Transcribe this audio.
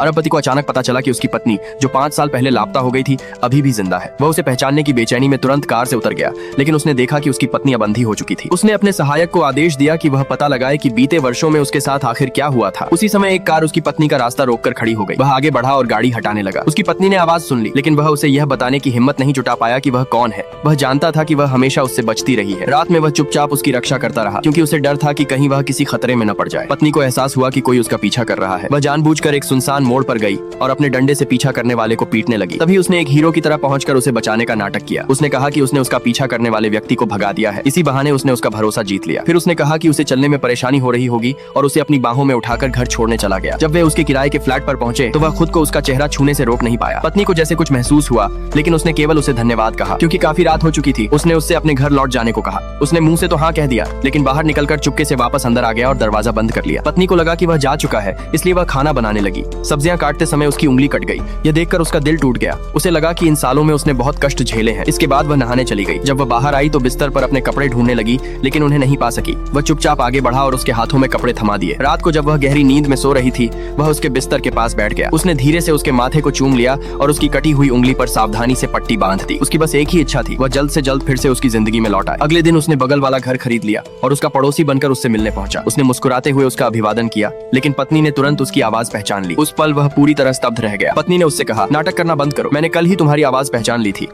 अरबपति को अचानक पता चला कि उसकी पत्नी, जो 5 साल पहले लापता हो गई थी, अभी भी जिंदा है। वह उसे पहचानने की बेचैनी में तुरंत कार से उतर गया, लेकिन उसने देखा कि उसकी पत्नी अब अंधी हो चुकी थी। उसने अपने सहायक को आदेश दिया कि वह पता लगाए कि बीते वर्षों में उसके साथ आखिर क्या हुआ था। उसी समय एक कार उसकी पत्नी का रास्ता रोककर खड़ी हो गई। वह आगे बढ़ा और गाड़ी हटाने लगा। उसकी पत्नी ने आवाज सुन ली, लेकिन वह उसे यह बताने की हिम्मत नहीं जुटा पाया कि वह कौन है। वह जानता था कि वह हमेशा उससे बचती रही है। रात में वह चुपचाप उसकी रक्षा करता रहा, क्योंकि उसे डर था कि कहीं वह किसी खतरे में न पड़ जाए। पत्नी को एहसास हुआ कि कोई उसका पीछा कर रहा है। वह जानबूझकर एक सुनसान मोड़ पर गई और अपने डंडे से पीछा करने वाले को पीटने लगी। तभी उसने एक हीरो की तरह पहुंचकर उसे बचाने का नाटक किया। उसने कहा कि उसने उसका पीछा करने वाले व्यक्ति को भगा दिया है। इसी बहाने उसने उसका भरोसा जीत लिया। फिर उसने कहा कि उसे चलने में परेशानी हो रही होगी और उसे अपनी बाहों में उठाकर घर छोड़ने चला गया। जब वे उसके किराए के फ्लैट पर पहुंचे तो वह खुद को उसका चेहरा छूने से रोक नहीं पाया। पत्नी को जैसे कुछ महसूस हुआ, लेकिन उसने केवल उसे धन्यवाद कहा, क्योंकि काफी रात हो चुकी थी। उसने उससे अपने घर लौट जाने को कहा। उसने मुंह से तो हाँ कह दिया, लेकिन बाहर निकलकर चुपके से वापस अंदर आ गया और दरवाजा बंद कर लिया। पत्नी को लगा कि वह जा चुका है, इसलिए वह खाना बनाने लगी। सब्जियां काटते समय उसकी उंगली कट गई। यह देखकर उसका दिल टूट गया। उसे लगा कि इन सालों में उसने बहुत कष्ट झेले हैं। इसके बाद वह नहाने चली गई। जब वह बाहर आई तो बिस्तर पर अपने कपड़े ढूंढने लगी, लेकिन उन्हें नहीं पा सकी। वह चुपचाप आगे बढ़ा और उसके हाथों में कपड़े थमा दिए। रात को जब वह गहरी नींद में सो रही थी, वह उसके बिस्तर के पास बैठ गया। उसने धीरे से उसके माथे को चूम लिया और उसकी कटी हुई उंगली पर सावधानी से पट्टी बांध दी। उसकी बस एक ही इच्छा थी, वह जल्द से जल्द फिर से उसकी जिंदगी में लौट आए। अगले दिन उसने बगल वाला घर खरीद लिया और उसका पड़ोसी बनकर उससे मिलने पहुंचा। उसने मुस्कुराते हुए उसका अभिवादन किया, लेकिन पत्नी ने तुरंत उसकी आवाज पहचान ली। उस पल वह पूरी तरह स्तब्ध रह गया। पत्नी ने उससे कहा, नाटक करना बंद करो, मैंने कल ही तुम्हारी आवाज पहचान ली थी।